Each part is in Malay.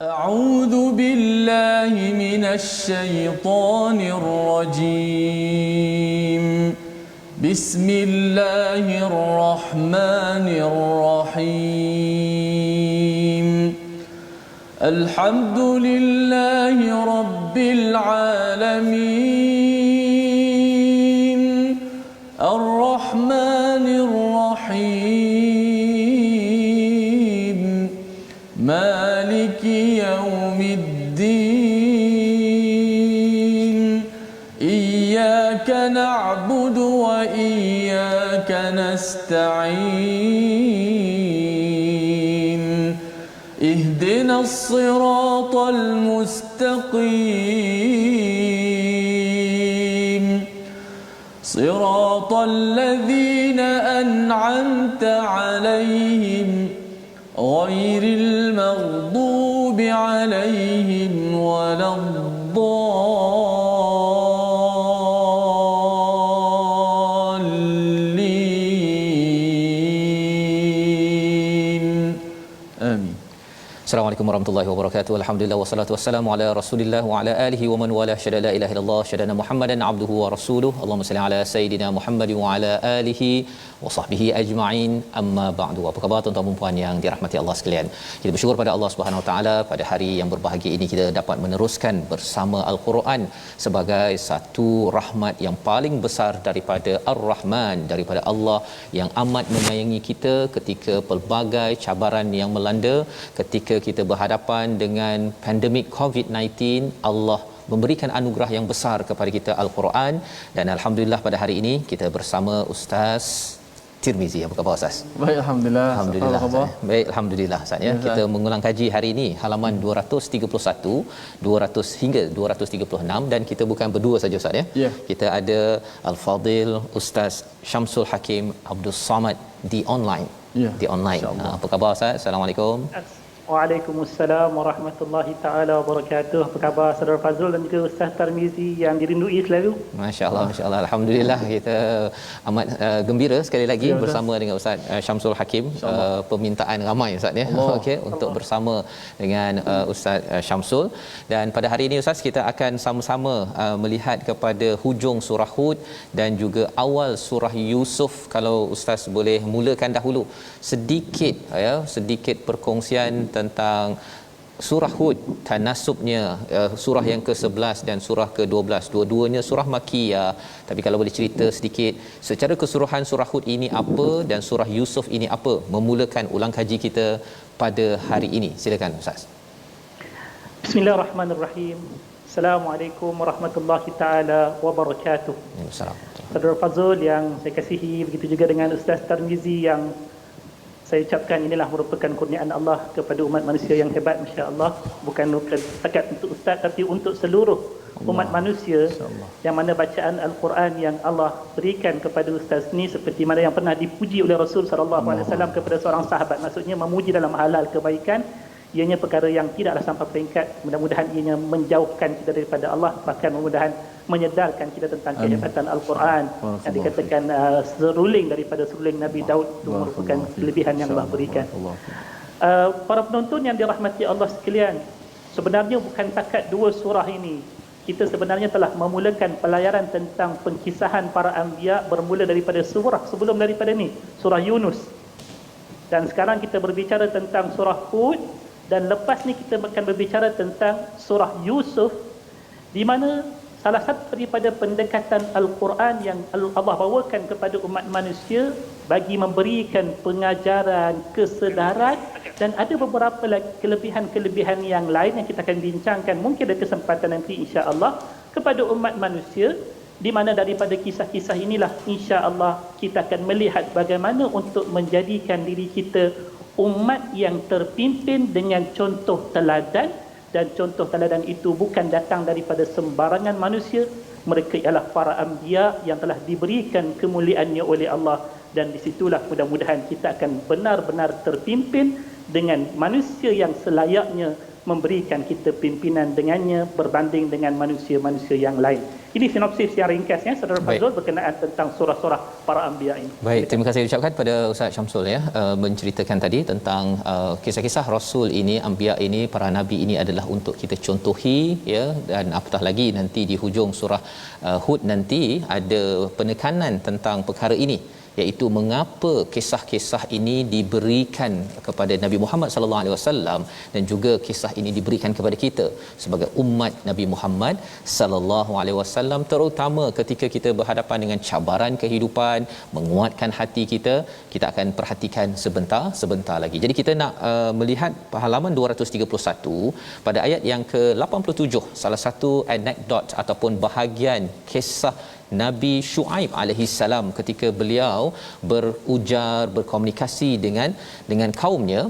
أعوذ بالله من الشيطان الرجيم. بسم الله الرحمن الرحيم. الحمد لله رب العالمين. الرحمن الرحيم. مالك يوم الدين. إياك نعبد وإياك نستعين. اهدنا الصراط المستقيم. صراط الذين أنعمت عليهم غير المغضوب عليهم ولا الضالين. آمين. Assalamualaikum warahmatullahi wabarakatuh. Alhamdulillah wassalatu wassalamu ala Rasulillah wa ala alihi wa man wala syada la ilaha illallah syadana Muhammadan abduhu wa rasuluhu. Allahumma salli ala sayidina Muhammad wa ala alihi wa sahbihi ajma'in. Amma ba'du. Apa khabar tuan-tuan dan puan yang dirahmati Allah sekalian? Kita bersyukur pada Allah Subhanahu wa taala pada hari yang berbahagia ini kita dapat meneruskan bersama Al-Quran sebagai satu rahmat yang paling besar daripada Ar-Rahman, daripada Allah yang amat menyayangi kita ketika pelbagai cabaran yang melanda, ketika kita berhadapan dengan pandemik COVID-19. Allah memberikan anugerah yang besar kepada kita Al-Quran, dan alhamdulillah pada hari ini kita bersama Ustaz Tirmizi. Apa khabar Ustaz? Baik, alhamdulillah. Alhamdulillah. Baik, alhamdulillah Ustaz ya. Kita mengulang kaji hari ini halaman 231, 200 hingga 236, dan kita bukan berdua saja Ustaz ya. Kita ada Al-Fadil Ustaz Syamsul Hakim Abdul Samad di online. Di online. Apa khabar Ustaz? Assalamualaikum. Waalaikumsalam warahmatullahi taala wabarakatuh. Apa khabar saudara Fazrul dan juga Ustaz Tarmizi yang dirindui selalu? Masya-Allah, masya-Allah. Alhamdulillah kita amat gembira sekali lagi bersama dengan Ustaz Syamsul Hakim. Permintaan ramai Ustaz ya. Okey, untuk bersama dengan Ustaz Syamsul, dan pada hari ini Ustaz kita akan sama-sama melihat kepada hujung surah Hud dan juga awal surah Yusuf. Kalau Ustaz boleh mulakan dahulu sedikit ya, sedikit perkongsian tentang surah Hud, tanasubnya, surah yang ke-11 dan surah ke-12, dua-duanya surah Makkiyah. Tapi kalau boleh cerita sedikit secara keseluruhan surah Hud ini apa dan surah Yusuf ini apa, memulakan ulang kaji kita pada hari ini. Silakan Ustaz. Bismillahirrahmanirrahim. Assalamualaikum warahmatullahi taala wabarakatuh. Assalamualaikum. Saudara Fazul yang saya kasihi, begitu juga dengan Ustaz Tarmizi yang saya ucapkan inilah merupakan kurniaan Allah kepada umat manusia yang hebat, masya-Allah. Bukan setakat untuk ustaz tapi untuk seluruh umat manusia, yang mana bacaan Al-Quran yang Allah berikan kepada ustaz ni seperti mana yang pernah dipuji oleh Rasul sallallahu alaihi wasallam kepada seorang sahabat. Maksudnya memuji dalam halal kebaikan, ianya perkara yang tidaklah sampai peringkat. Mudah-mudahan ianya menjauhkan kita daripada Allah, bahkan mudah-mudahan menyedarkan kita tentang kehebatan Al-Quran yang dikatakan seruling daripada seruling Nabi Daud itu merupakan kelebihan yang Allah berikan. Para penonton yang dirahmati Allah sekalian, sebenarnya bukan takat dua surah ini, kita sebenarnya telah memulakan pelayaran tentang pengkisahan para anbiya bermula daripada surah sebelum daripada ni, surah Yunus, dan sekarang kita berbicara tentang surah Hud, dan lepas ni kita akan berbicara tentang surah Yusuf, di mana salah satu daripada pendekatan Al-Quran yang Allah bawakan kepada umat manusia bagi memberikan pengajaran, kesedaran, dan ada beberapa kelebihan-kelebihan yang lain yang kita akan bincangkan mungkin ada kesempatan nanti insya-Allah kepada umat manusia, di mana daripada kisah-kisah inilah insya-Allah kita akan melihat bagaimana untuk menjadikan diri kita umat yang terpimpin dengan contoh teladan. Dan contoh teladan itu bukan datang daripada sembarangan manusia. Mereka ialah para anbiya yang telah diberikan kemuliaannya oleh Allah, dan disitulah mudah-mudahan kita akan benar-benar terpimpin dengan manusia yang selayaknya memberikan kita pimpinan dengannya berbanding dengan manusia-manusia yang lain. Ini sinopsis yang ringkasnya Saudara Fazrul berkenaan tentang surah-surah para anbiya ini. Baik, terima kasih ucapkan pada Ustaz Syamsul ya, menceritakan tadi tentang kisah-kisah rasul ini, anbiya ini, para nabi ini adalah untuk kita contohi ya, dan apatah lagi nanti di hujung surah Hud nanti ada penekanan tentang perkara ini, iaitu mengapa kisah-kisah ini diberikan kepada Nabi Muhammad sallallahu alaihi wasallam dan juga kisah ini diberikan kepada kita sebagai umat Nabi Muhammad sallallahu alaihi wasallam, terutama ketika kita berhadapan dengan cabaran kehidupan, menguatkan hati kita. Kita akan perhatikan sebentar lagi. Jadi kita nak melihat halaman 231 pada ayat yang ke-87, salah satu anekdot ataupun bahagian kisah Nabi Shu'aib alaihi salam ketika beliau berujar, berkomunikasi dengan kaumnya.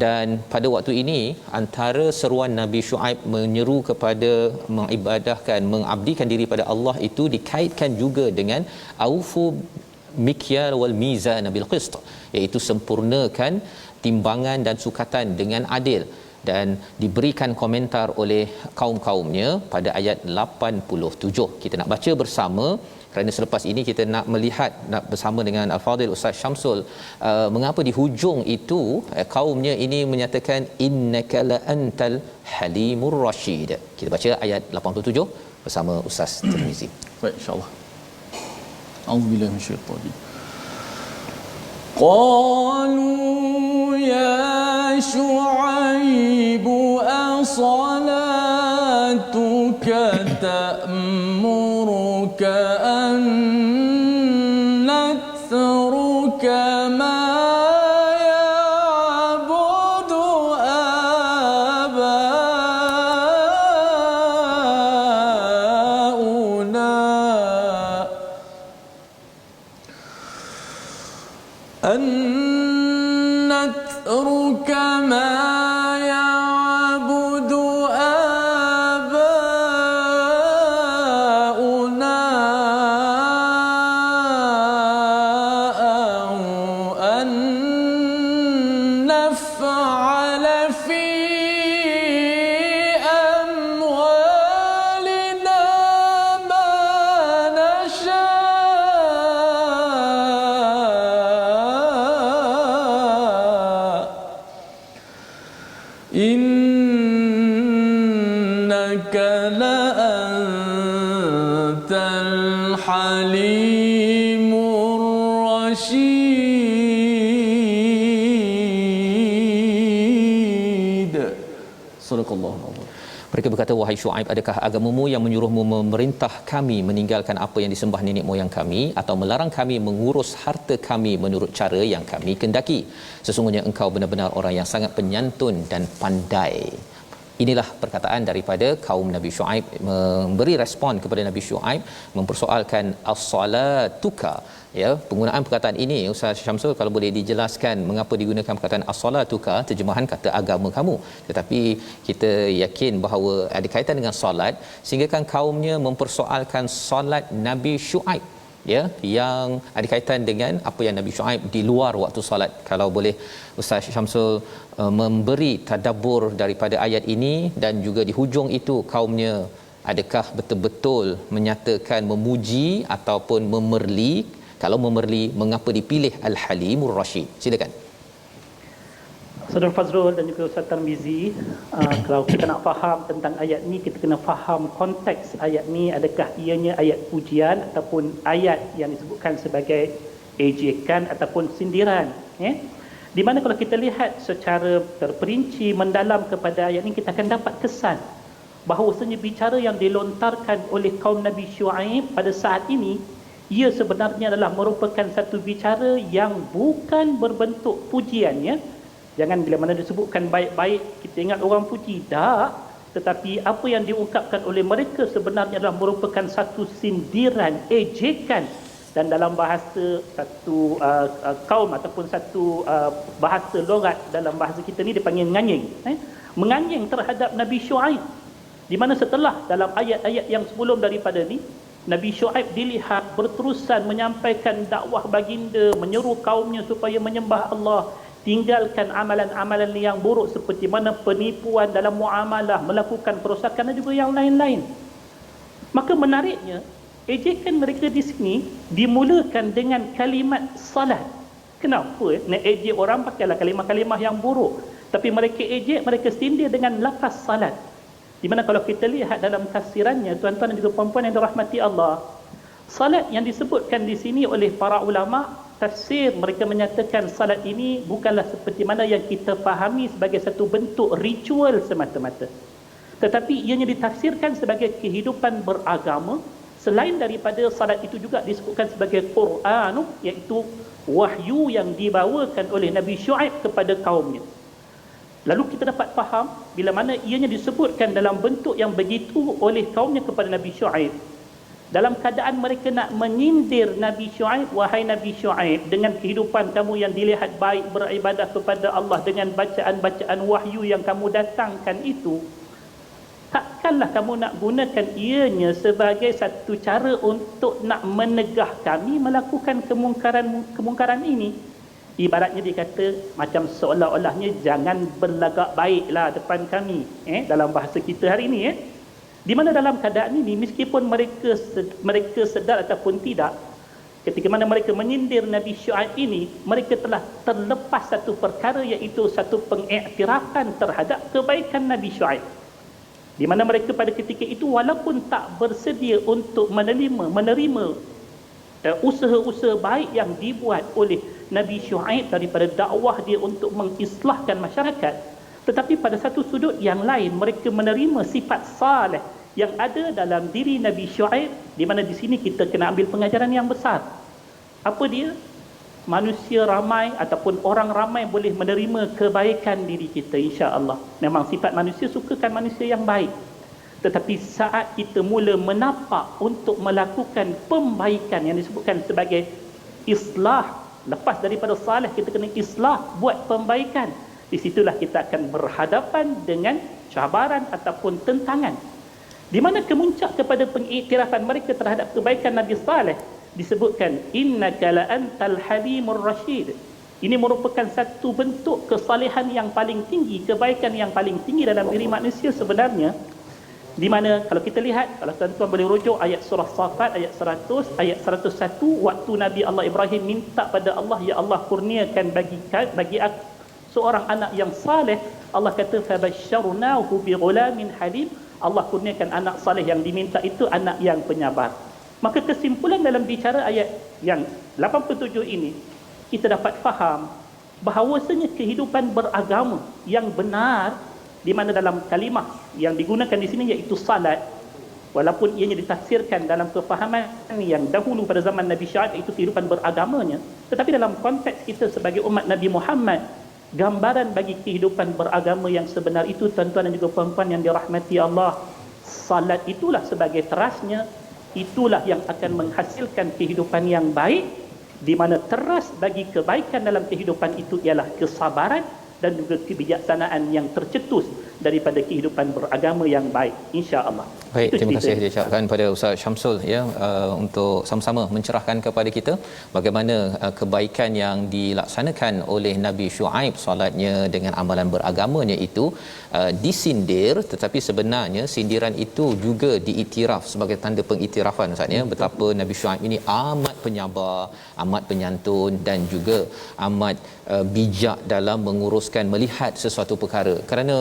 Dan pada waktu ini antara seruan Nabi Shu'aib menyeru kepada mengibadahkan, mengabdikan diri pada Allah itu dikaitkan juga dengan aufu mikyal wal mizan bil qist, iaitu sempurnakan timbangan dan sukatan dengan adil, dan diberikan komentar oleh kaum-kaumnya pada ayat 87. Kita nak baca bersama kerana selepas ini kita nak melihat bersama dengan Al-Fadhil Ustaz Syamsul mengapa di hujung itu kaumnya ini menyatakan innaka la antal halimur rasyid. Kita baca ayat 87 bersama Ustaz Tirmizi. Baik, insya-Allah. A'udzubillahi minasyaitanir. Qalu ya Shu'aib as-salatuka ta'muruka an natruka ma ya'budu aba'una an natruka ma innaka la antal halimur rasyid. Sadaqallahu alazim. Mereka berkata, wahai Shu'aib, adakah agamamu yang menyuruhmu memerintah kami meninggalkan apa yang disembah nenek moyang kami, atau melarang kami mengurus harta kami menurut cara yang kami kendaki? Sesungguhnya engkau benar-benar orang yang sangat penyantun dan pandai. Inilah perkataan daripada kaum Nabi Shu'aib, memberi respon kepada Nabi Shu'aib, mempersoalkan as-salatuka. Ya, penggunaan perkataan ini Ustaz Syamsul, kalau boleh dijelaskan mengapa digunakan perkataan as-salatuka, terjemahan kata agama kamu, tetapi kita yakin bahawa ada kaitan dengan solat, sehingga kan kaumnya mempersoalkan solat Nabi Shu'aib, ya, yang ada kaitan dengan apa yang Nabi Shu'aib di luar waktu solat. Kalau boleh Ustaz Syamsul memberi tadabbur daripada ayat ini, dan juga di hujung itu kaumnya adakah betul-betul menyatakan memuji ataupun memerli? Kalau memerli, mengapa dipilih Al-Halimur Rasyid? Silakan. Saudara Fazrul dan juga Ustaz Tarmizi, kalau kita nak faham tentang ayat ni, kita kena faham konteks ayat ni. Adakah ianya ayat pujian ataupun ayat yang disebutkan sebagai ejekan ataupun sindiran, ya? Di mana kalau kita lihat secara terperinci mendalam kepada ayat ni, kita akan dapat kesan bahawasanya bicara yang dilontarkan oleh kaum Nabi Shu'aib pada saat ini, ia sebenarnya adalah merupakan satu bicara yang bukan berbentuk pujian, ya. Jangan bila mana disebutkan baik-baik kita ingat orang puji, tak, tetapi apa yang diungkapkan oleh mereka sebenarnya adalah merupakan satu sindiran, ejekan, dan dalam bahasa satu kaum ataupun satu bahasa logat dalam bahasa kita ni dipanggil nganying, menganying terhadap Nabi Shu'aib. Di mana setelah dalam ayat-ayat yang sebelum daripada ni, Nabi Shu'aib dilihat berterusan menyampaikan dakwah baginda, menyeru kaumnya supaya menyembah Allah, tinggalkan amalan-amalan yang buruk seperti mana penipuan dalam muamalah, melakukan perosakan dan juga yang lain-lain. Maka menariknya, ejekan mereka di sini dimulakan dengan kalimat salat. Kenapa? Nak ejek orang pakailah kalimah-kalimah yang buruk. Tapi mereka ejek, mereka sindir dengan lafaz salat. Di mana kalau kita lihat dalam tafsirannya, tuan-tuan dan juga puan-puan yang dirahmati Allah, salat yang disebutkan di sini oleh para ulama tafsir, mereka menyatakan salat ini bukanlah seperti mana yang kita fahami sebagai satu bentuk ritual semata-mata. Tetapi ianya ditafsirkan sebagai kehidupan beragama. Selain daripada salat itu juga disebutkan sebagai Quran, iaitu wahyu yang dibawakan oleh Nabi Syuaib kepada kaumnya. Lalu kita dapat faham bila mana ianya disebutkan dalam bentuk yang begitu oleh kaumnya kepada Nabi Syuaib, dalam keadaan mereka nak menyindir Nabi Syuaib, wahai Nabi Syuaib, dengan kehidupan kamu yang dilihat baik, beribadah kepada Allah dengan bacaan-bacaan wahyu yang kamu datangkan itu, takkanlah kamu nak gunakan ianya sebagai satu cara untuk nak menegah kami melakukan kemungkaran ini. Ibaratnya dia kata macam seolah-olahnya jangan berlagak baiklah depan kami, dalam bahasa kita hari ini, di mana dalam keadaan ini meskipun mereka sedar ataupun tidak, ketika mana mereka menyindir Nabi Syuaib ini, mereka telah terlepas satu perkara, iaitu satu pengiktirafan terhadap kebaikan Nabi Syuaib, di mana mereka pada ketika itu walaupun tak bersedia untuk menerima usaha-usaha baik yang dibuat oleh Nabi Syuaib daripada dakwah dia untuk mengislahkan masyarakat, tetapi pada satu sudut yang lain mereka menerima sifat saleh yang ada dalam diri Nabi Syuaib, di mana di sini kita kena ambil pengajaran yang besar. Apa dia? Manusia ramai ataupun orang ramai boleh menerima kebaikan diri kita, insya-Allah. Memang sifat manusia sukakan manusia yang baik. Tetapi saat kita mula menapak untuk melakukan pembaikan yang disebutkan sebagai islah, lepas daripada salih kita kena islah, buat pembaikan, di situlah kita akan berhadapan dengan cabaran ataupun tentangan, di mana kemuncak kepada pengiktirafan mereka terhadap kebaikan Nabi Saleh disebutkan innaka la antal halimur rasyid. Ini merupakan satu bentuk kesalehan yang paling tinggi, kebaikan yang paling tinggi dalam diri manusia sebenarnya, di mana kalau kita lihat, kalau tuan-tuan boleh rujuk ayat surah Safat ayat 100, ayat 101, waktu Nabi Allah Ibrahim minta pada Allah, ya Allah kurniakan bagi aku seorang anak yang saleh, Allah kata fabasyarnahu bighulamin halim, Allah kurniakan anak saleh yang diminta itu anak yang penyabar. Maka kesimpulan dalam bicara ayat yang 87 ini, kita dapat faham bahawasanya kehidupan beragama yang benar, di mana dalam kalimah yang digunakan di sini iaitu salat, walaupun ianya ditafsirkan dalam kefahaman yang dahulu pada zaman Nabi Syuaib iaitu kehidupan beragamanya, tetapi dalam konteks kita sebagai umat Nabi Muhammad, gambaran bagi kehidupan beragama yang sebenar itu, tuan-tuan dan juga puan-puan yang dirahmati Allah, salat itulah sebagai terasnya, itulah yang akan menghasilkan kehidupan yang baik, di mana teras bagi kebaikan dalam kehidupan itu ialah kesabaran dan juga kebijaksanaan yang tercetus daripada kehidupan beragama yang baik, insya-Allah. Baik, terima kasih diucapkan pada Ustaz Syamsul untuk sama-sama mencerahkan kepada kita bagaimana kebaikan yang dilaksanakan oleh Nabi Syuaib, solatnya dengan amalan beragamanya itu disindir, tetapi sebenarnya sindiran itu juga diiktiraf sebagai tanda pengiktirafan, Ustaz, betapa Nabi Syuaib ini amat penyabar, amat penyantun dan juga amat bijak dalam menguruskan melihat sesuatu perkara. Kerana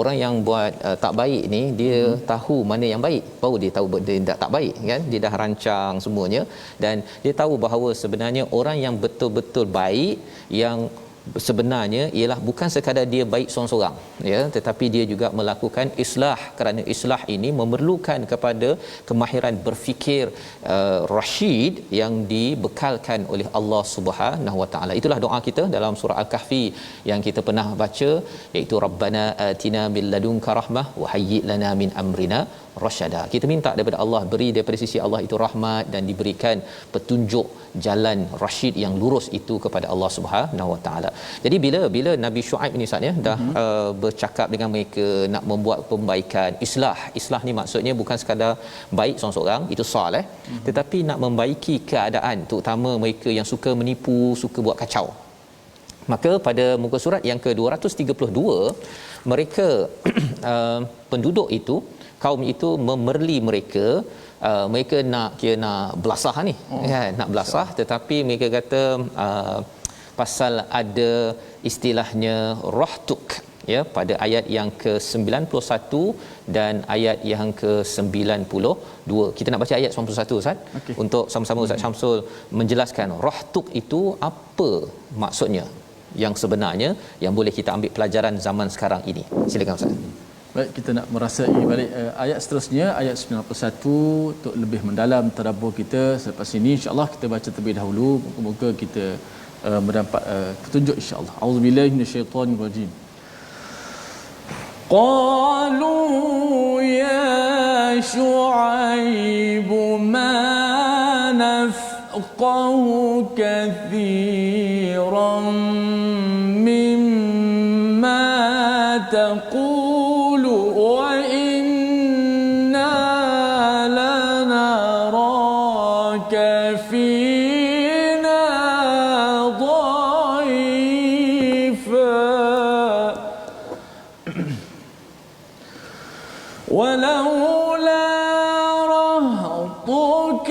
orang yang buat tak baik ni, dia tahu mana yang baik, baru dia tahu dia tak baik, kan? Dia dah rancang semuanya dan dia tahu bahawa sebenarnya orang yang betul-betul baik, yang sebenarnya ialah bukan sekadar dia baik seorang-seorang, tetapi dia juga melakukan islah, kerana islah ini memerlukan kepada kemahiran berfikir rasyid yang dibekalkan oleh Allah Subhanahu Wa Taala. Itulah doa kita dalam surah Al-Kahfi yang kita pernah baca, iaitu Rabbana atina min ladunka rahmah wa hayyi lana min amrina rasyada. Kita minta daripada Allah, beri daripada sisi Allah itu rahmat dan diberikan petunjuk jalan rasyid yang lurus itu kepada Allah Subhanahu Wa Taala. Jadi bila Nabi Syuaib ni saatnya dah bercakap dengan mereka nak membuat pembaikan, islah ni maksudnya bukan sekadar baik seorang-seorang, itu soleh, tetapi nak membaiki keadaan, terutama mereka yang suka menipu, suka buat kacau. Maka pada muka surat yang ke-232 mereka penduduk itu, kaum itu memerli mereka, mereka nak belasah ni, kan, nak belasah, tetapi mereka kata pasal ada istilahnya rahtuk, ya, pada ayat yang ke-91 dan ayat yang ke-92. Kita nak baca ayat 91, Ustaz, untuk sama-sama Ustaz Syamsul menjelaskan rahtuk itu apa maksudnya yang sebenarnya, yang boleh kita ambil pelajaran zaman sekarang ini. Silakan Ustaz. Baik, kita nak merasai balik ayat seterusnya, ayat 91, untuk lebih mendalam tadabbur kita. Selepas ini insya-Allah kita baca terlebih dahulu, moga-moga kita mendapat petunjuk insya-Allah. Auzubillahi minasyaitonirrajim. Qalu ya Syuaib ma nafqahu katsiran mimma taqulu wa inna lanaraka fina dhaifa ولولا رهطك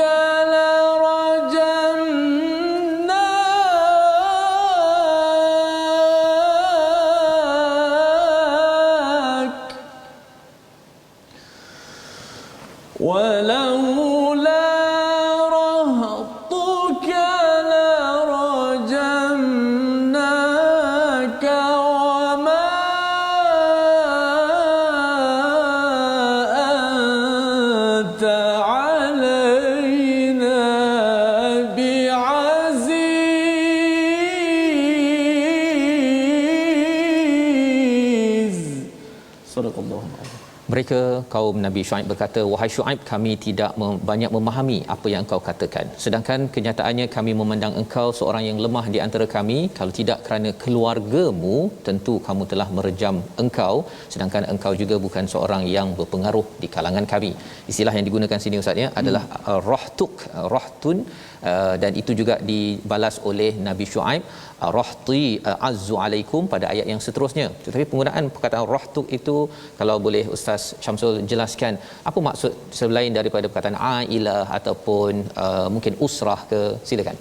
لرجمناك ولولا رهطك لرجمناك وما أنت علينا بعزيز. صدق الله العظيم. Mereka kaum Nabi Syuaib berkata, wahai Syuaib, kami tidak banyak memahami apa yang engkau katakan, sedangkan kenyataannya kami memandang engkau seorang yang lemah di antara kami. Kalau tidak kerana keluargamu, tentu kamu telah merejam engkau, sedangkan engkau juga bukan seorang yang berpengaruh di kalangan kami. Istilah yang digunakan sini Ustaz, ya, adalah rahtuk, rahtun, dan itu juga dibalas oleh Nabi Syuaib, rahti azzu alaikum, pada ayat yang seterusnya. Tetapi penggunaan perkataan rahtuk itu, kalau boleh Ustaz Syamsul jelaskan apa maksud selain daripada perkataan ailah ataupun mungkin usrah ke, silakan.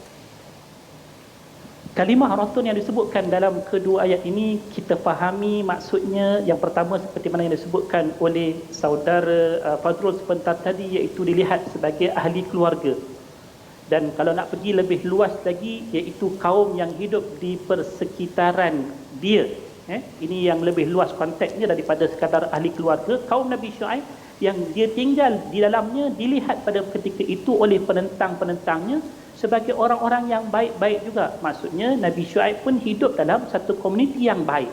Kalimah rahtun yang disebutkan dalam kedua ayat ini, kita fahami maksudnya yang pertama seperti mana yang disebutkan oleh saudara Fadrul sebentar tadi, iaitu dilihat sebagai ahli keluarga. Dan kalau nak pergi lebih luas lagi, iaitu kaum yang hidup di persekitaran dia. Ini yang lebih luas konteksnya daripada sekadar ahli keluarga. Kaum Nabi Syuaib yang dia tinggal di dalamnya dilihat pada ketika itu oleh penentang-penentangnya sebagai orang-orang yang baik-baik juga. Maksudnya Nabi Syuaib pun hidup dalam satu komuniti yang baik.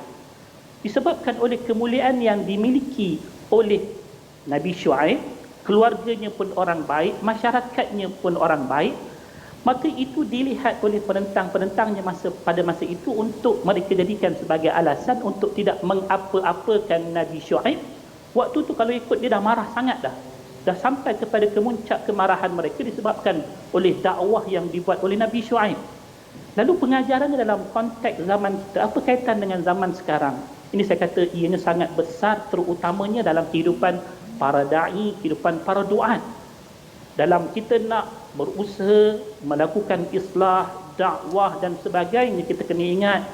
Disebabkan oleh kemuliaan yang dimiliki oleh Nabi Syuaib, keluarganya pun orang baik, masyarakatnya pun orang baik, maka itu dilihat oleh penentang-penentangnya pada masa itu untuk mereka jadikan sebagai alasan untuk tidak mengapa-apakan Nabi Syuaib. Waktu tu kalau ikut dia dah marah sangat dah sampai kepada kemuncak kemarahan mereka disebabkan oleh dakwah yang dibuat oleh Nabi Syuaib. Lalu pengajarannya dalam konteks zaman kita, apa kaitan dengan zaman sekarang? Ini saya kata ianya sangat besar, terutamanya dalam kehidupan para da'i, kehidupan para duat. Dalam kita nak berusaha melakukan islah, dakwah dan sebagainya, kita kena ingat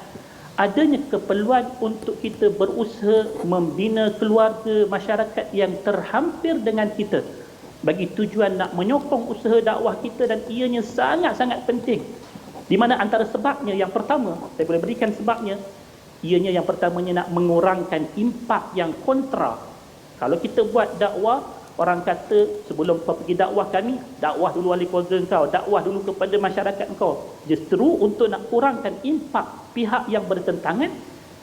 adanya keperluan untuk kita berusaha membina keluarga, masyarakat yang terhampir dengan kita bagi tujuan nak menyokong usaha dakwah kita, dan ianya sangat-sangat penting. Di mana antara sebabnya yang pertama, saya boleh berikan sebabnya, ianya yang pertamanya nak mengurangkan impak yang kontra. Kalau kita buat dakwah, orang kata sebelum kau pergi dakwah kami, dakwah dulu ahli keluarga kau, dakwah dulu kepada masyarakat kau. Justru untuk nak kurangkan impak pihak yang bertentangan,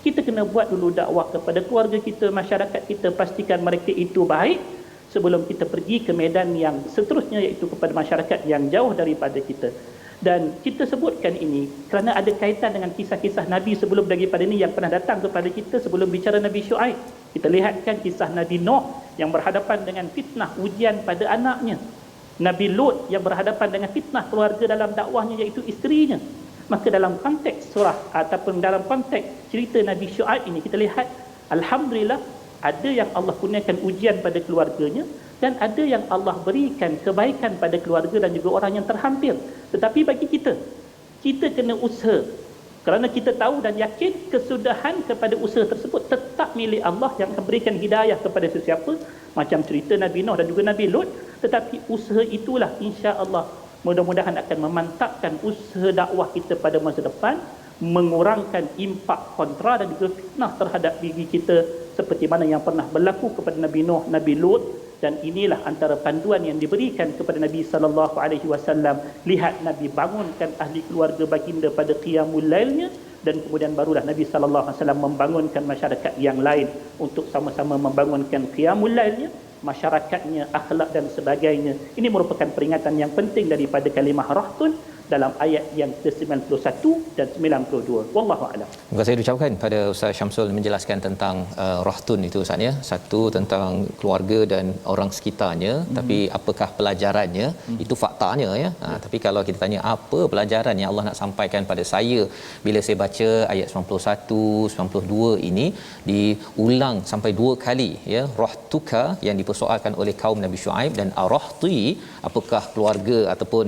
kita kena buat dulu dakwah kepada keluarga kita, masyarakat kita, pastikan mereka itu baik sebelum kita pergi ke medan yang seterusnya, iaitu kepada masyarakat yang jauh daripada kita. Dan kita sebutkan ini kerana ada kaitan dengan kisah-kisah Nabi sebelum daripada ini yang pernah datang kepada kita sebelum bicara Nabi Syuaib. Kita lihatkan kisah Nabi Nuh yang berhadapan dengan fitnah ujian pada anaknya, Nabi Lut yang berhadapan dengan fitnah keluarga dalam dakwahnya iaitu isterinya. Maka dalam konteks surah ataupun dalam konteks cerita Nabi Syuaib ini, kita lihat alhamdulillah ada yang Allah kurniakan ujian pada keluarganya, dan ada yang Allah berikan kebaikan pada keluarga dan juga orang yang terhampir. Tetapi bagi kita kena usaha, kerana kita tahu dan yakin kesudahan kepada usaha tersebut tetap milik Allah yang akan berikan hidayah kepada sesiapa, macam cerita Nabi Nuh dan juga Nabi Lut. Tetapi usaha itulah insya-Allah mudah-mudahan akan memantapkan usaha dakwah kita pada masa depan, mengurangkan impak kontra dan juga fitnah terhadap diri kita seperti mana yang pernah berlaku kepada Nabi Nuh, Nabi Lut. Dan inilah antara panduan yang diberikan kepada Nabi sallallahu alaihi wasallam. Lihat Nabi bangunkan ahli keluarga baginda pada qiyamul lailnya, dan kemudian barulah Nabi sallallahu alaihi wasallam membangunkan masyarakat yang lain untuk sama-sama membangunkan qiyamul lailnya, masyarakatnya, akhlak dan sebagainya. Ini merupakan peringatan yang penting daripada kalimah rahtun dalam ayat yang ke-91 dan 92. Wallahu a'lam. Terima kasih diucapkan pada Ustaz Syamsul menjelaskan tentang rahtun itu Ustaz ya. Satu tentang keluarga dan orang sekitarnya, tapi apakah pelajarannya? Itu faktanya ya. Tapi kalau kita tanya apa pelajaran yang Allah nak sampaikan pada saya bila saya baca ayat 91, 92 ini diulang sampai 2 kali ya. Rahtuka yang dipersoalkan oleh kaum Nabi Syuaib, dan arahti apakah keluarga ataupun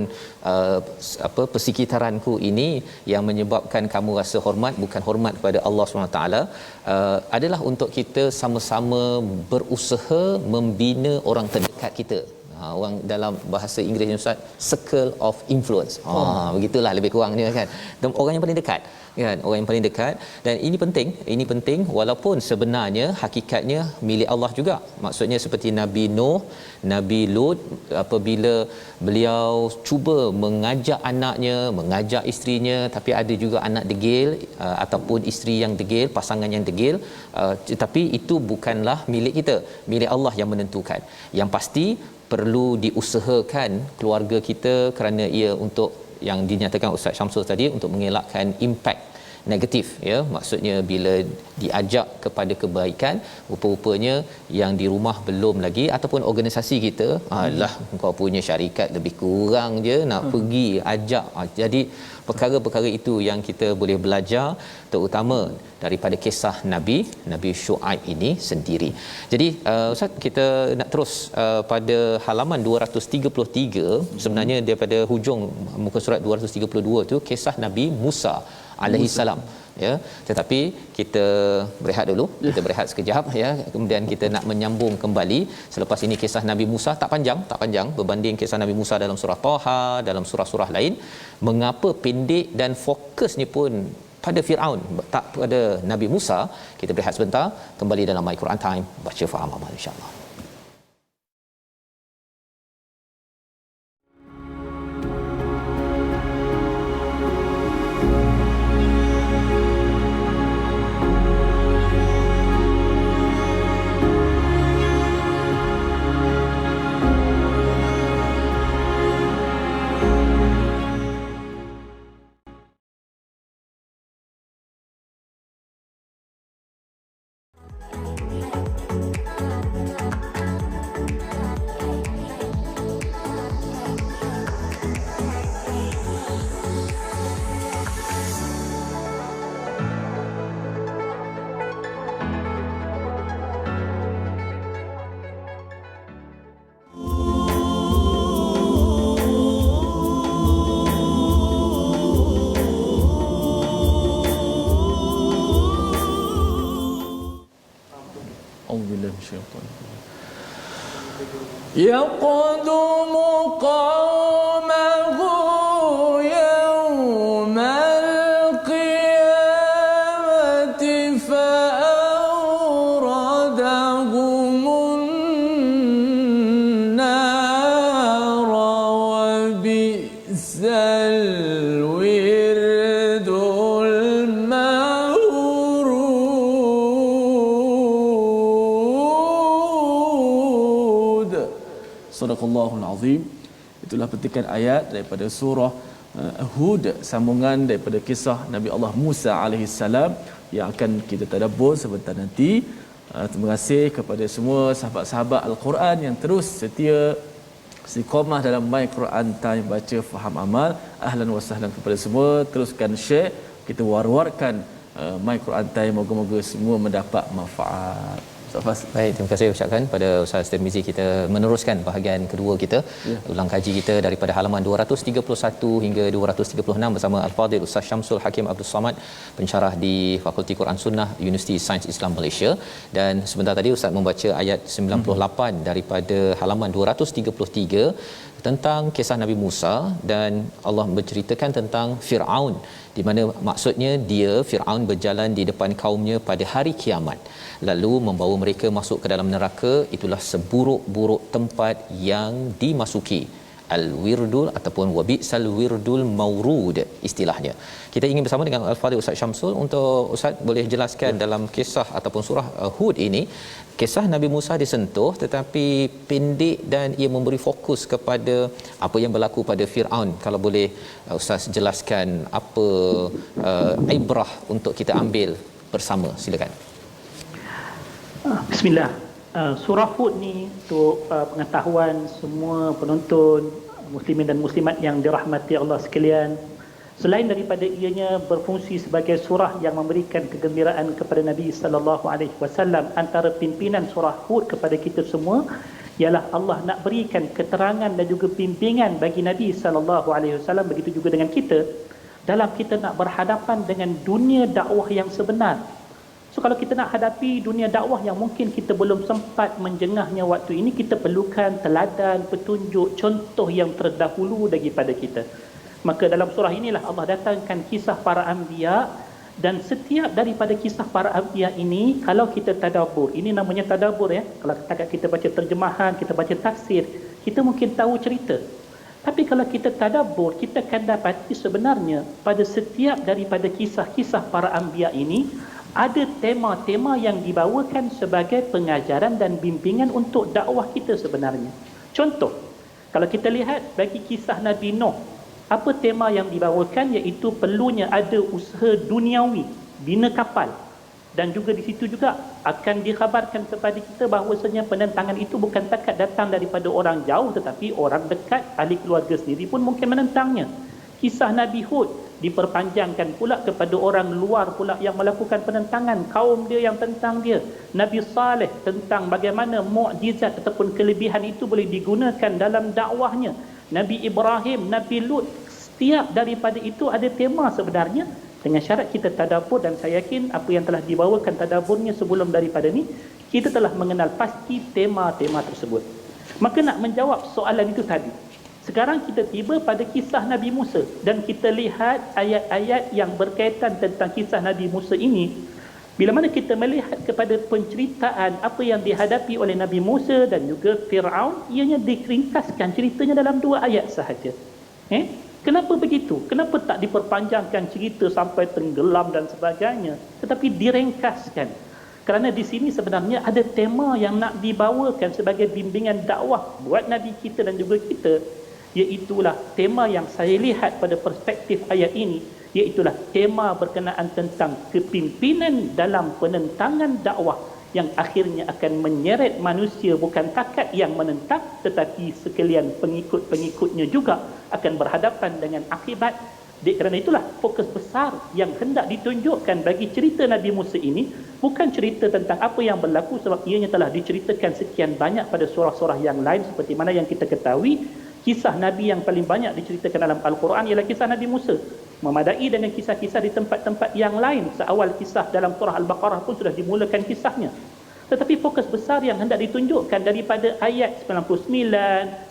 persekitaranku ini yang menyebabkan kamu rasa hormat, bukan hormat kepada Allah SWT, adalah untuk kita sama-sama berusaha membina orang terdekat kita. Orang dalam bahasa Inggeris Ustaz, circle of influence. Begitulah lebih kurangnya kan. Orang yang paling dekat kan, orang yang paling dekat. Dan ini penting walaupun sebenarnya hakikatnya milik Allah juga. Maksudnya seperti Nabi Nuh, Nabi Lut, apabila beliau cuba mengajak anaknya, mengajak isterinya, tapi ada juga anak degil ataupun isteri yang degil, pasangan yang degil, tetapi itu bukanlah milik kita, milik Allah yang menentukan. Yang pasti perlu diusahakan keluarga kita, kerana ia untuk yang dinyatakan Ustaz Syamsul tadi, untuk mengelakkan impak negatif ya. Maksudnya bila diajak kepada kebaikan, rupa-rupanya yang di rumah belum lagi, ataupun organisasi kita, alah kau punya syarikat lebih kurang je nak pergi ajak. Jadi perkara-perkara itu yang kita boleh belajar, terutama daripada kisah Nabi Syuaib ini sendiri. Jadi Ustaz, kita nak terus pada halaman 233, sebenarnya daripada hujung muka surat 232 tu kisah Nabi Musa alaihi salam ya. Tetapi kita berehat dulu, kita berehat sekejap ya, kemudian kita nak menyambung kembali selepas ini. Kisah Nabi Musa tak panjang berbanding kisah Nabi Musa dalam surah Taha, dalam surah-surah lain. Mengapa pendek dan fokusnya pun pada Firaun, tak pada Nabi Musa? Kita berehat sebentar, kembali dalam My Quran Time, baca faham amal insya-Allah. يقدم قومه يوم القيامة فأوردهم النار وبئس الورد المورود. Sadaqallahul Azim. Itulah petikan ayat daripada surah Hud, sambungan daripada kisah Nabi Allah Musa alaihi salam yang akan kita tadabbur sebentar nanti. Terima kasih kepada semua sahabat-sahabat Al-Quran yang terus setia istiqamah dalam My Quran Time, baca faham amal. Ahlan wa sahlan kepada semua, teruskan share, kita war-warkan My Quran Time, moga-moga semua mendapat manfaat. Baik, terima kasih ucapkan pada Ustaz Tirmizi. Kita meneruskan bahagian kedua kita, ulang kaji kita daripada halaman 231 hingga 236 bersama Al-Fadhil Ustaz Syamsul Hakim Abdul Samad, pensyarah di Fakulti Quran Sunnah Universiti Sains Islam Malaysia. Dan sebentar tadi Ustaz membaca ayat 98 daripada halaman 233 tentang kisah Nabi Musa, dan Allah menceritakan tentang Firaun, di mana maksudnya dia Firaun berjalan di depan kaumnya pada hari kiamat lalu membawa mereka masuk ke dalam neraka. Itulah seburuk-buruk tempat yang dimasuki, al-wirdul ataupun wabisal wirdul maurud istilahnya. Kita ingin bersama dengan Al-Fadhil Ustaz Syamsul untuk Ustaz boleh jelaskan dalam kisah ataupun surah Hud ini, kisah Nabi Musa disentuh tetapi pendek dan ia memberi fokus kepada apa yang berlaku pada Firaun. Kalau boleh Ustaz jelaskan apa ibrah untuk kita ambil bersama, silakan. Bismillah. Surah Hud ni untuk pengetahuan semua penonton muslimin dan muslimat yang dirahmati Allah sekalian, selain daripada ianya berfungsi sebagai surah yang memberikan kegembiraan kepada Nabi sallallahu alaihi wasallam, antara pimpinan surah Hud kepada kita semua ialah Allah nak berikan keterangan dan juga bimbingan bagi Nabi sallallahu alaihi wasallam, begitu juga dengan kita dalam kita nak berhadapan dengan dunia dakwah yang sebenar. So kalau kita nak hadapi dunia dakwah yang mungkin kita belum sempat menjengahnya waktu ini, kita perlukan teladan, petunjuk, contoh yang terdahulu daripada kita. Maka dalam surah inilah Allah datangkan kisah para anbiya, dan setiap daripada kisah para anbiya ini kalau kita tadabbur, ini namanya tadabbur ya. Kalau kita baca terjemahan, kita baca tafsir, kita mungkin tahu cerita. Tapi kalau kita tadabbur, kita akan dapati sebenarnya pada setiap daripada kisah-kisah para anbiya ini ada tema-tema yang dibawakan sebagai pengajaran dan bimbingan untuk dakwah kita sebenarnya. Contoh, kalau kita lihat bagi kisah Nabi Nuh, apa tema yang dibawakan, iaitu perlunya ada usaha duniawi, bina kapal. Dan juga di situ juga akan dikhabarkan kepada kita bahawasanya penentangan itu bukan takat datang daripada orang jauh, tetapi orang dekat, ahli keluarga sendiri pun mungkin menentangnya. Kisah Nabi Hud diperpanjangkan pula kepada orang luar pula yang melakukan penentangan, kaum dia yang tentang dia. Nabi Saleh tentang bagaimana mukjizat ataupun kelebihan itu boleh digunakan dalam dakwahnya. Nabi Ibrahim, Nabi Lut, setiap daripada itu ada tema sebenarnya, dengan syarat kita tadabbur. Dan saya yakin apa yang telah dibawakan tadabburnya sebelum daripada ni, kita telah mengenal pasti tema-tema tersebut. Maka nak menjawab soalan itu tadi, sekarang kita tiba pada kisah Nabi Musa, dan kita lihat ayat-ayat yang berkaitan tentang kisah Nabi Musa ini. Bila mana kita melihat kepada penceritaan apa yang dihadapi oleh Nabi Musa dan juga Firaun, ianya diringkaskan ceritanya dalam 2 ayat sahaja. Kenapa begitu? Kenapa tak diperpanjangkan cerita sampai tenggelam dan sebagainya, tetapi diringkaskan? Kerana di sini sebenarnya ada tema yang nak dibawakan sebagai bimbingan dakwah buat Nabi kita dan juga kita, iaitulah tema yang saya lihat pada perspektif ayat ini, iaitulah tema berkenaan tentang kepimpinan dalam penentangan dakwah yang akhirnya akan menyeret manusia bukan takat yang menentang, tetapi sekalian pengikut-pengikutnya juga akan berhadapan dengan akibat. Kerana itulah fokus besar yang hendak ditunjukkan bagi cerita Nabi Musa ini bukan cerita tentang apa yang berlaku, sebab ianya telah diceritakan sekian banyak pada surah-surah yang lain. Seperti mana yang kita ketahui, kisah Nabi yang paling banyak diceritakan dalam Al-Quran ialah kisah Nabi Musa, memadai dengan kisah-kisah di tempat-tempat yang lain. Seawal kisah dalam surah Al-Baqarah pun sudah dimulakan kisahnya. Tetapi fokus besar yang hendak ditunjukkan daripada ayat 96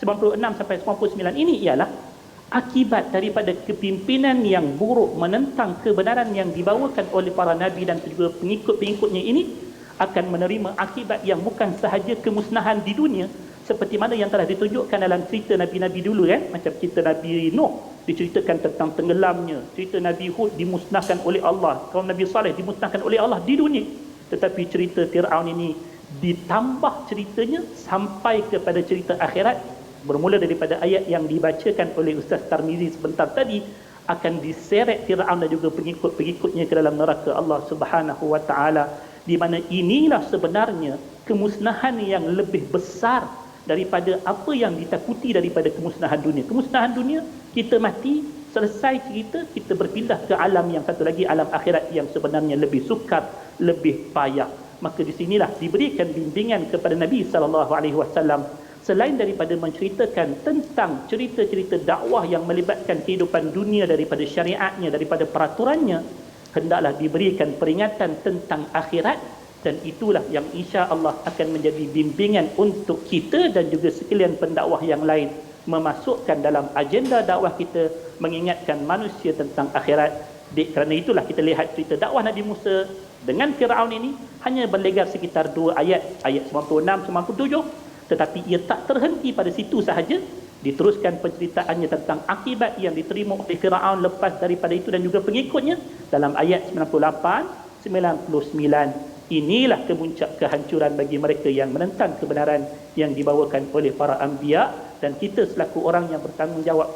sampai 99 ini ialah akibat daripada kepimpinan yang buruk menentang kebenaran yang dibawakan oleh para nabi dan juga pengikut-pengikutnya ini akan menerima akibat yang bukan sahaja kemusnahan di dunia, seperti mana yang telah ditunjukkan dalam cerita Nabi-Nabi dulu kan. Macam cerita Nabi Nuh diceritakan tentang tenggelamnya, cerita Nabi Hud dimusnahkan oleh Allah, kaum Nabi Saleh dimusnahkan oleh Allah di dunia. Tetapi cerita Firaun ini ditambah ceritanya sampai kepada cerita akhirat, bermula daripada ayat yang dibacakan oleh Ustaz Tirmizi sebentar tadi, akan diseret Firaun dan juga pengikut-pengikutnya ke dalam neraka Allah Subhanahu wa taala, di mana inilah sebenarnya kemusnahan yang lebih besar daripada apa yang ditakuti daripada kemusnahan dunia. Kemusnahan dunia, kita mati, selesai cerita, kita berpindah ke alam yang satu lagi, alam akhirat yang sebenarnya lebih sukar, lebih payah. Maka di sinilah diberikan bimbingan kepada Nabi SAW, selain daripada menceritakan tentang cerita-cerita dakwah yang melibatkan kehidupan dunia daripada syariatnya, daripada peraturannya, hendaklah diberikan peringatan tentang akhirat. Dan itulah yang insya-Allah akan menjadi bimbingan untuk kita dan juga sekalian pendakwah yang lain, memasukkan dalam agenda dakwah kita mengingatkan manusia tentang akhirat. Kerana itulah kita lihat cerita dakwah Nabi Musa dengan Firaun ini hanya berlegar sekitar 2 ayat, ayat 96 97, tetapi ia tak terhenti pada situ sahaja. Diteruskan penceritaannya tentang akibat yang diterima oleh Firaun lepas daripada itu dan juga pengikutnya dalam ayat 98 99. Inilah kemuncak kehancuran bagi mereka yang menentang kebenaran yang dibawakan oleh para anbiya. Dan kita selaku orang yang bertanggungjawab,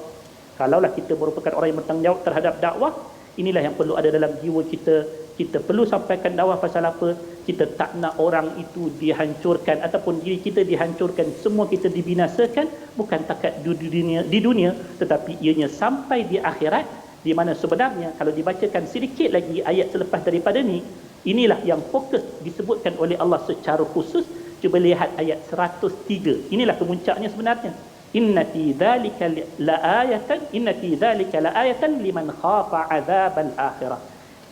kalaulah kita merupakan orang yang bertanggungjawab terhadap dakwah, inilah yang perlu ada dalam jiwa kita. Kita perlu sampaikan dakwah pasal apa? Kita tak nak orang itu dihancurkan ataupun diri kita dihancurkan, semua kita dibinasakan, bukan takat di dunia tetapi ianya sampai di akhirat, di mana sebenarnya kalau dibacakan sedikit lagi ayat selepas daripada ni, inilah yang fokus disebutkan oleh Allah secara khusus. Cuba lihat ayat 103. Inilah kemuncaknya sebenarnya. Inna fi dzalika laayatan liman khafa adzabal akhirah.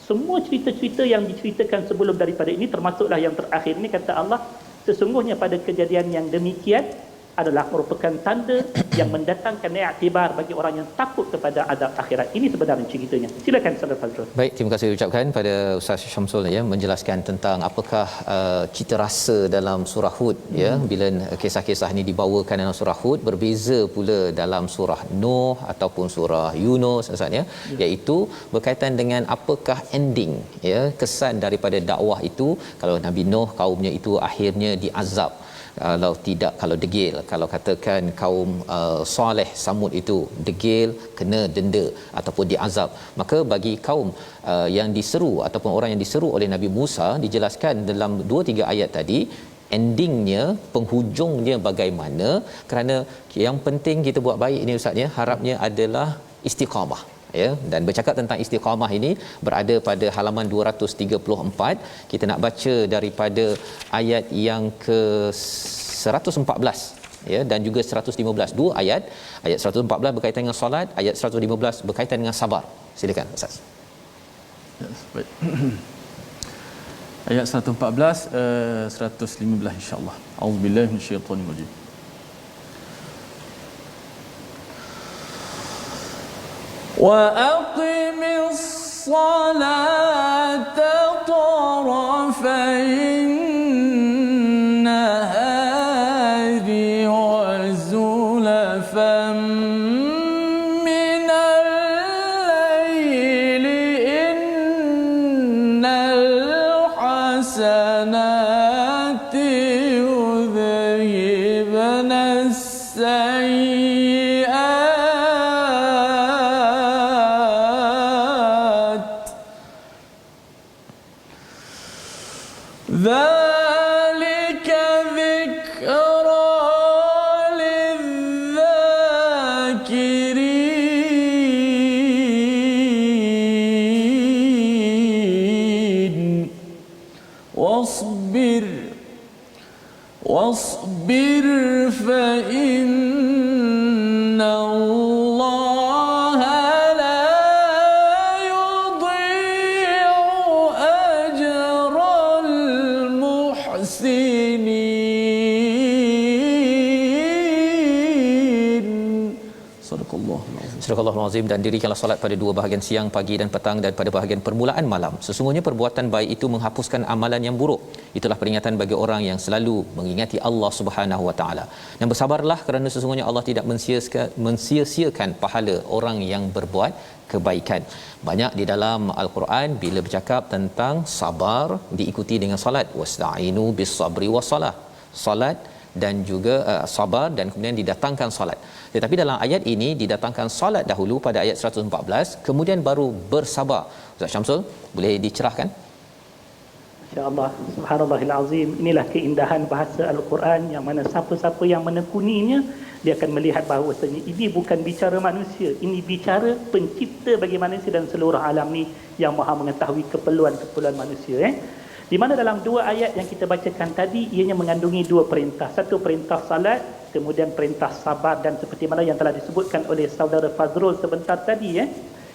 Semua cerita-cerita yang diceritakan sebelum daripada ini, termasuklah yang terakhir ini, kata Allah, sesungguhnya pada kejadian yang demikian adalah merupakan tanda yang mendatangkan iktibar bagi orang yang takut kepada azab akhirat. Ini sebenarnya ceritanya. Silakan Saudara Fazrul. Baik, terima kasih ucapkan pada Ustaz Syamsul ya, menjelaskan tentang apakah cita rasa dalam surah Hud ya, bila kisah-kisah ini dibawakan dalam surah Hud, berbeza pula dalam surah Nuh ataupun surah Yunus Ustaz ya, iaitu berkaitan dengan apakah ending ya, kesan daripada dakwah itu. Kalau Nabi Nuh kaumnya itu akhirnya diazab, kalau tidak, kalau degil, kalau katakan kaum Saleh Samud itu degil, kena denda ataupun diazab, maka bagi kaum yang diseru ataupun orang yang diseru oleh Nabi Musa, dijelaskan dalam 2-3 ayat tadi endingnya, penghujungnya bagaimana. Kerana yang penting kita buat baik ini Ustaz ya, harapnya adalah istiqamah ya. Dan bercakap tentang istiqamah ini berada pada halaman 234. Kita nak baca daripada ayat yang ke 114 ya, dan juga 115, 2 ayat. Ayat 114 berkaitan dengan solat, ayat 115 berkaitan dengan sabar. Silakan Ustaz. Baik. Ayat 114 115 insya-Allah. Auzubillahi minasyaitonir rajim. وأقم الصلاة طرفي النهار وزلفا من الليل إن الحسنات يذهبن ذلك ذكرى للذاكرين واصبر فإن الله لا يضيع أجر المحسنين. صدق الله العظيم. Surah Al-Azim. Dan dirikanlah solat pada 2 bahagian siang, pagi dan petang, dan pada bahagian permulaan malam. Sesungguhnya perbuatan baik itu menghapuskan amalan yang buruk. Itulah peringatan bagi orang yang selalu mengingati Allah Subhanahu Wa Taala. Dan bersabarlah kerana sesungguhnya Allah tidak mensia-siakan pahala orang yang berbuat kebaikan. Banyak di dalam Al-Quran bila bercakap tentang sabar diikuti dengan solat. Wasta'inu bis-sabri was-salah. Solat dan juga sabar, dan kemudian didatangkan solat. Tetapi dalam ayat ini didatangkan solat dahulu pada ayat 114, kemudian baru bersabar. Ustaz Syamsul, boleh dicerahkan? Masya-Allah, subhanallahil azim. Inilah keindahan bahasa Al-Quran yang mana siapa-siapa yang menekuninya dia akan melihat bahawasanya ini bukan bicara manusia, ini bicara pencipta bagi manusia dan seluruh alam ni yang Maha mengetahui keperluan-keperluan manusia. Di mana dalam dua ayat yang kita bacakan tadi ianya mengandungi dua perintah. Satu perintah salat, kemudian perintah sabar, dan seperti mana yang telah disebutkan oleh saudara Fazrul sebentar tadi,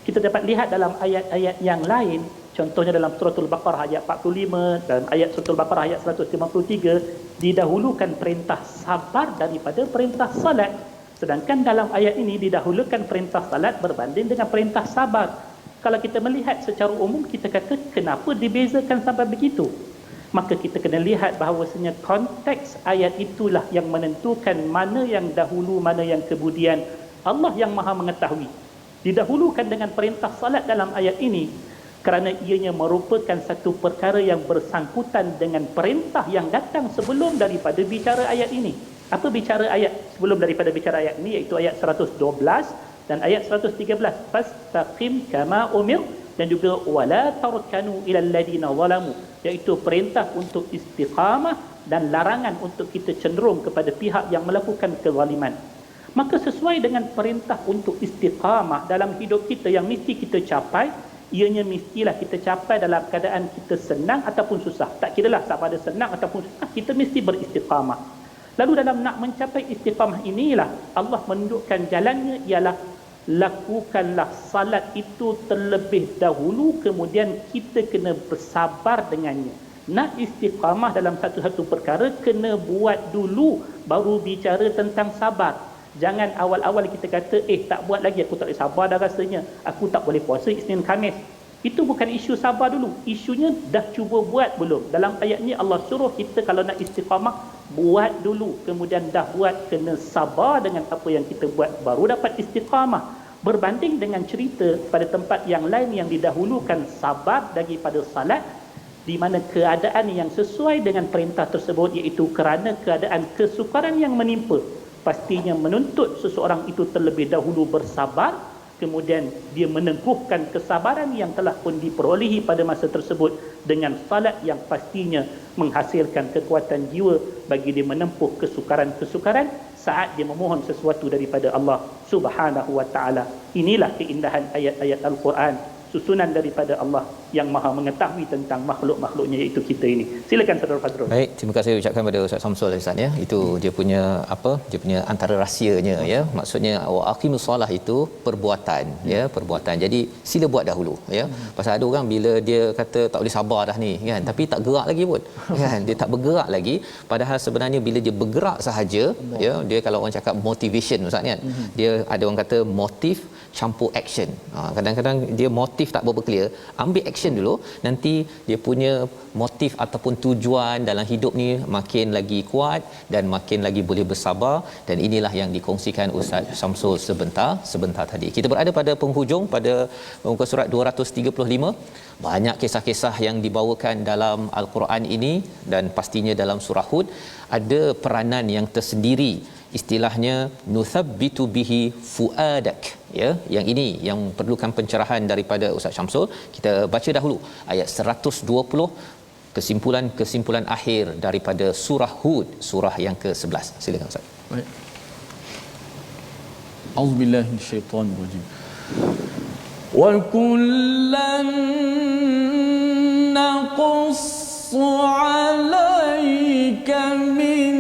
kita dapat lihat dalam ayat-ayat yang lain. Contohnya dalam suratul Baqarah ayat 45, dalam ayat suratul Baqarah ayat 153 didahulukan perintah sabar daripada perintah salat. Sedangkan dalam ayat ini didahulukan perintah salat berbanding dengan perintah sabar. Kalau kita melihat secara umum, kita kata kenapa dibezakan sampai begitu? Maka kita kena lihat bahawasanya konteks ayat itulah yang menentukan mana yang dahulu, mana yang kemudian. Allah yang Maha mengetahui. Didahulukan dengan perintah salat dalam ayat ini kerana ianya merupakan satu perkara yang bersangkutan dengan perintah yang datang sebelum daripada bicara ayat ini. Apa bicara ayat sebelum daripada bicara ayat ini? Iaitu ayat 112 dan ayat 113. Fastaqim kama umir, dan juga wala tarkanu ilal ladina zalamu, iaitu perintah untuk istiqamah dan larangan untuk kita cenderung kepada pihak yang melakukan kezaliman. Maka sesuai dengan perintah untuk istiqamah dalam hidup kita yang mesti kita capai, ianya mestilah kita capai dalam keadaan kita senang ataupun susah. Tak kiralah sama ada senang ataupun susah, kita mesti beristiqamah. Lalu dalam nak mencapai istiqamah inilah Allah menunjukkan jalannya ialah lakukanlah salat itu terlebih dahulu, kemudian kita kena bersabar dengannya. Nak istiqamah dalam satu-satu perkara kena buat dulu baru bicara tentang sabar. Jangan awal-awal kita kata tak buat lagi, aku tak boleh sabar dah rasanya, aku tak boleh puasa Isnin Khamis. Itu bukan isu sabar dulu, isunya dah cuba buat belum. Dalam ayat ni Allah suruh kita kalau nak istiqamah buat dulu, kemudian dah buat kena sabar dengan apa yang kita buat baru dapat istiqamah. Berbanding dengan cerita pada tempat yang lain yang didahulukan sabar daripada salat, di mana keadaan yang sesuai dengan perintah tersebut iaitu kerana keadaan kesukaran yang menimpa, pastinya menuntut seseorang itu terlebih dahulu bersabar, kemudian dia meneguhkan kesabaran yang telah pun diperolehi pada masa tersebut dengan salat yang pastinya menghasilkan kekuatan jiwa bagi dia menempuh kesukaran-kesukaran saat dia memohon sesuatu daripada Allah Subhanahu wa taala. Inilah keindahan ayat-ayat Al-Quran, susunan daripada Allah yang Maha mengetahui tentang makhluk-makhluknya, iaitu kita ini. Silakan Saudara Fadrul. Baik, terima kasih ucapkan pada Ustaz Samsul Ustaz, ya. Itu dia punya dia punya antara rahsianya, ya. Maksudnya wa aqimus solah itu perbuatan, ya, perbuatan. Jadi sila buat dahulu, ya. Pasal ada orang bila dia kata tak boleh sabar dah ni, kan, tapi tak gerak lagi pun. Kan, dia tak bergerak lagi, padahal sebenarnya bila dia bergerak sahaja, ya, dia kalau orang cakap motivation Ustaz, kan. Dia ada orang kata motif campur action. Kadang-kadang dia motif tak berapa clear, ambil action dulu, nanti dia punya motif ataupun tujuan dalam hidup ni makin lagi kuat dan makin lagi boleh bersabar. Dan inilah yang dikongsikan Ustaz Samsul sebentar tadi. Kita berada pada penghujung pada muka surat 235. Banyak kisah-kisah yang dibawakan dalam Al-Quran ini, dan pastinya dalam surah Hud ada peranan yang tersendiri, istilahnya nuthabbitu bihi fuadak, ya. Yang ini yang perlukan pencerahan daripada Ustaz Syamsul. Kita baca dahulu ayat 120, kesimpulan akhir daripada surah Hud, surah yang ke-11. Silakan Ustaz. Baik. Auzubillahi minasyaitonir rajim. Wa kullan naqussu 'alaika min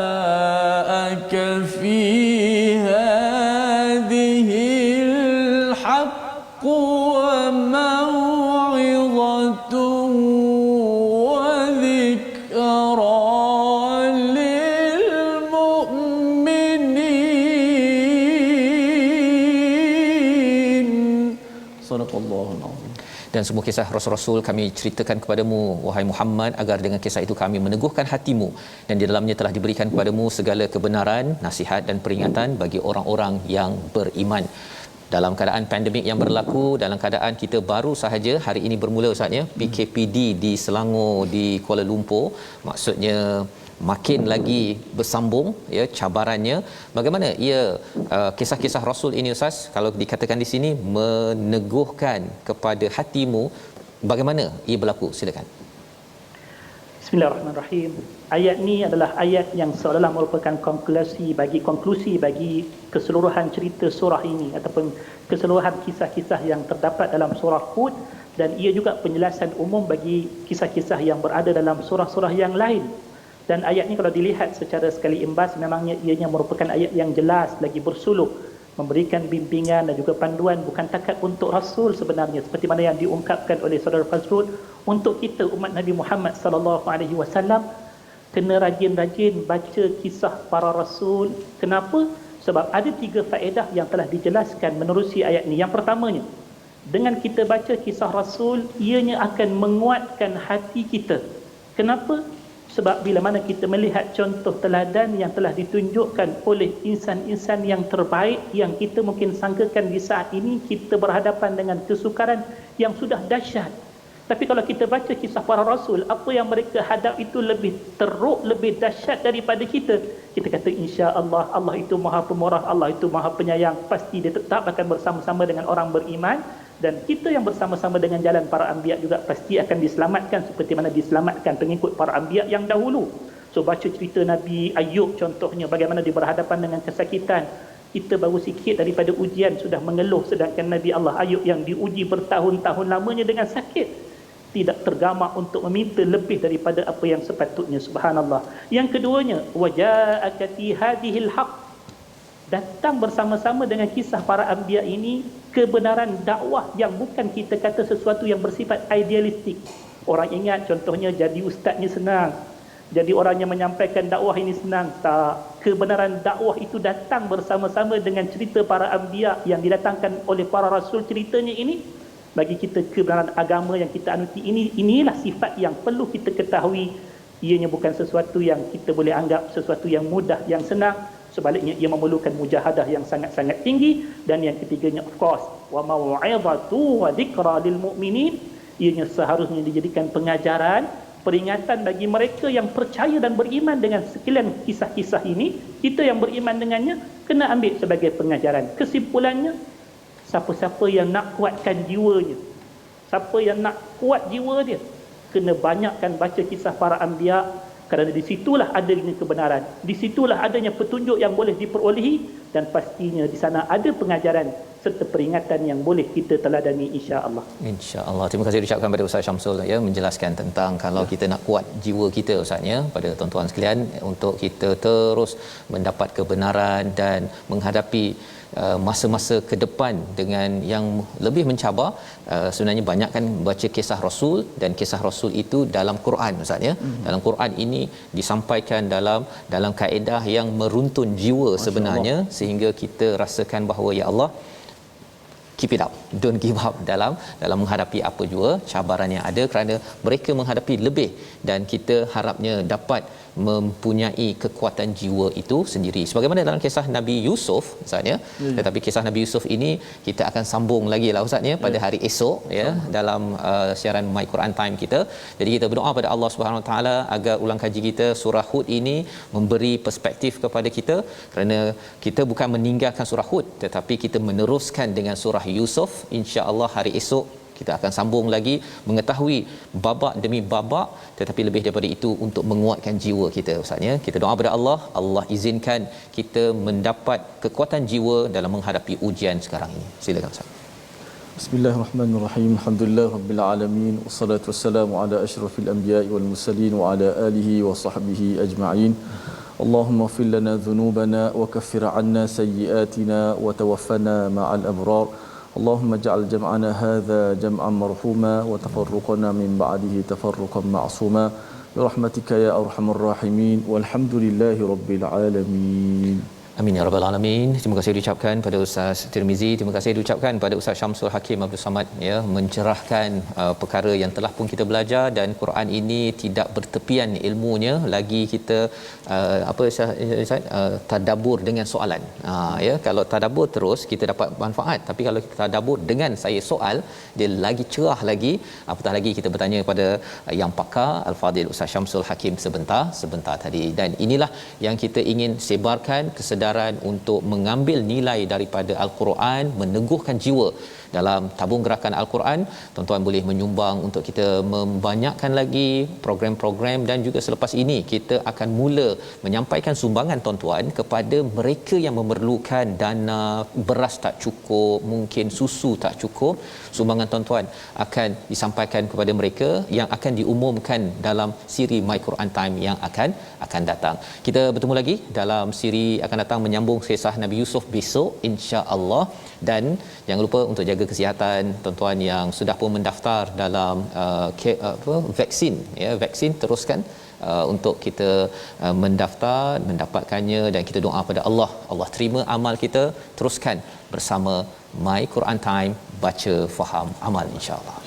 وجاءك في هذه الحق وموعظة وذكرى للمؤمنين. صدق الله العظيم. dan semua kisah rasul-rasul kami ceritakan kepadamu wahai Muhammad, agar dengan kisah itu kami meneguhkan hatimu, dan di dalamnya telah diberikan kepadamu segala kebenaran, nasihat dan peringatan bagi orang-orang yang beriman. Dalam keadaan pandemik yang berlaku, dalam keadaan kita baru sahaja hari ini bermula Ustaz ya, PKPD di Selangor, di Kuala Lumpur, maksudnya makin lagi bersambung ya cabarannya. Bagaimana ia kisah-kisah rasul ini Ustaz, kalau dikatakan di sini meneguhkan kepada hatimu, bagaimana ia berlaku? Silakan. Bismillahirrahmanirrahim. Ayat ni adalah ayat yang seolah-olah merupakan konklusi bagi keseluruhan cerita surah ini ataupun keseluruhan kisah-kisah yang terdapat dalam surah Hud, dan ia juga penjelasan umum bagi kisah-kisah yang berada dalam surah-surah yang lain. Dan ayat ni kalau dilihat secara sekali imbas, memangnya ianya merupakan ayat yang jelas lagi bersuluk, memberikan bimbingan dan juga panduan bukan takat untuk Rasul sebenarnya, seperti mana yang diungkapkan oleh saudara Fazrul, untuk kita umat Nabi Muhammad sallallahu alaihi wasallam kena rajin-rajin baca kisah para rasul. Kenapa? Sebab ada 3 faedah yang telah dijelaskan menerusi ayat ni. Yang pertamanya, dengan kita baca kisah rasul, ianya akan menguatkan hati kita. Kenapa? Sebab bila mana kita melihat contoh teladan yang telah ditunjukkan oleh insan-insan yang terbaik, yang kita mungkin sangkakan di saat ini kita berhadapan dengan kesukaran yang sudah dahsyat. Tapi kalau kita baca kisah para rasul, apa yang mereka hadap itu lebih teruk, lebih dahsyat daripada kita. Kita kata insya-Allah, Allah itu Maha Pemurah, Allah itu Maha Penyayang, pasti dia tetap akan bersama-sama dengan orang beriman, dan kita yang bersama-sama dengan jalan para anbiya juga pasti akan diselamatkan seperti mana diselamatkan pengikut para anbiya yang dahulu. So baca cerita Nabi Ayub contohnya, bagaimana dia berhadapan dengan kesakitan. Kita baru sikit daripada ujian sudah mengeluh, sedangkan Nabi Allah Ayub yang diuji bertahun-tahun lamanya dengan sakit tidak tergamak untuk meminta lebih daripada apa yang sepatutnya. Subhanallah. Yang keduanya, waja'akati hadhil haq, datang bersama-sama dengan kisah para anbiya ini kebenaran dakwah yang bukan kita kata sesuatu yang bersifat idealistik. Orang ingat contohnya jadi ustaznya senang, jadi orang yang menyampaikan dakwah ini senang. Tak, kebenaran dakwah itu datang bersama-sama dengan cerita para anbiya yang didatangkan oleh para rasul. Ceritanya ini bagi kita kebenaran agama yang kita anuti ini, inilah sifat yang perlu kita ketahui. Ianya bukan sesuatu yang kita boleh anggap sesuatu yang mudah, yang senang. Sebaliknya ia memerlukan mujahadah yang sangat-sangat tinggi. Dan yang ketiganya, of course, wa mau'izatu wa dzikra lil mu'minin, ianya seharusnya dijadikan pengajaran, peringatan bagi mereka yang percaya dan beriman dengan sekalian kisah-kisah ini. Kita yang beriman dengannya kena ambil sebagai pengajaran. Kesimpulannya, siapa-siapa yang nak kuatkan jiwanya, siapa yang nak kuat jiwa dia, kena banyakkan baca kisah para anbiya, kerana di situlah adanya kebenaran, di situlah adanya petunjuk yang boleh diperolehi, dan pastinya di sana ada pengajaran serta peringatan yang boleh kita teladani, insya-Allah. Insya-Allah. Terima kasih diucapkan kepada Ustaz Syamsul ya, menjelaskan tentang kalau kita nak kuat jiwa kita Ustaz ya, pada tuan-tuan sekalian, untuk kita terus mendapat kebenaran dan menghadapi masa-masa ke depan dengan yang lebih mencabar. Sebenarnya banyak kan baca kisah Rasul, dan kisah Rasul itu dalam Quran Ustaz ya. Dalam Quran ini disampaikan dalam kaedah yang meruntun jiwa sebenarnya, sehingga kita rasakan bahawa ya Allah, keep it up, don't give up dalam menghadapi apa jua cabaran yang ada, kerana mereka menghadapi lebih, dan kita harapnya dapat mempunyai kekuatan jiwa itu sendiri. Sebagaimana dalam kisah Nabi Yusuf Ustaz ya. Tetapi kisah Nabi Yusuf ini kita akan sambung lagi lah Ustaz ya pada hari esok ya, dalam siaran My Quran Time kita. Jadi kita berdoa pada Allah Subhanahu Wa Taala agar ulang kaji kita surah Hud ini memberi perspektif kepada kita, kerana kita bukan meninggalkan surah Hud, tetapi kita meneruskan dengan surah Yusuf. Insya-Allah hari esok kita akan sambung lagi mengetahui babak demi babak, tetapi lebih daripada itu untuk menguatkan jiwa kita Ustaz ya. Kita doa pada Allah, Allah izinkan kita mendapat kekuatan jiwa dalam menghadapi ujian sekarang ini. Silakan Ustaz. Bismillahirrahmanirrahim. Alhamdulillahirabbil alamin, wassalatu wassalamu ala asyrafil anbiya'i wal mursalin wa ala alihi wa sahbihi ajma'in. Allahumma ighfir lana dhunubana wa kaffir 'anna sayyi'atina wa tawaffana ma'al abrar. اللهم اجعل جمعنا هذا جمعا مرحوما وتفرقنا من بعده تفرقا معصوما برحمتك يا أرحم الراحمين والحمد لله رب العالمين. Amin ya rabbal alamin. Terima kasih diucapkan pada Ustaz Tirmizi, terima kasih diucapkan pada Ustaz Syamsul Hakim Abdul Samad ya, mencerahkan perkara yang telah pun kita belajar, dan Quran ini tidak bertepian ilmunya, lagi kita Ustaz tadabbur dengan soalan. Ya, kalau tadabbur terus kita dapat manfaat, tapi kalau kita tadabbur dengan saya soal, dia lagi cerah lagi, apatah lagi kita bertanya pada yang pakar Al-Fadil Ustaz Syamsul Hakim sebentar tadi. Dan inilah yang kita ingin sebarkan, kesedaran untuk mengambil nilai daripada Al-Quran, meneguhkan jiwa dalam tabung gerakan Al-Quran. Tuan-tuan boleh menyumbang untuk kita membanyakkan lagi program-program, dan juga selepas ini kita akan mula menyampaikan sumbangan tuan-tuan kepada mereka yang memerlukan dana, beras tak cukup, mungkin susu tak cukup. Sumbangan tuan-tuan akan disampaikan kepada mereka yang akan diumumkan dalam siri My Quran Time yang akan datang. Kita bertemu lagi dalam siri akan datang menyambung kisah Nabi Yusuf besok insya-Allah. Dan jangan lupa untuk jaga kesihatan tuan-tuan yang sudah pun mendaftar dalam vaksin ya, vaksin teruskan untuk kita mendaftar, mendapatkannya, dan kita doa pada Allah terima amal kita. Teruskan bersama My Quran Time, baca faham amal insya-Allah.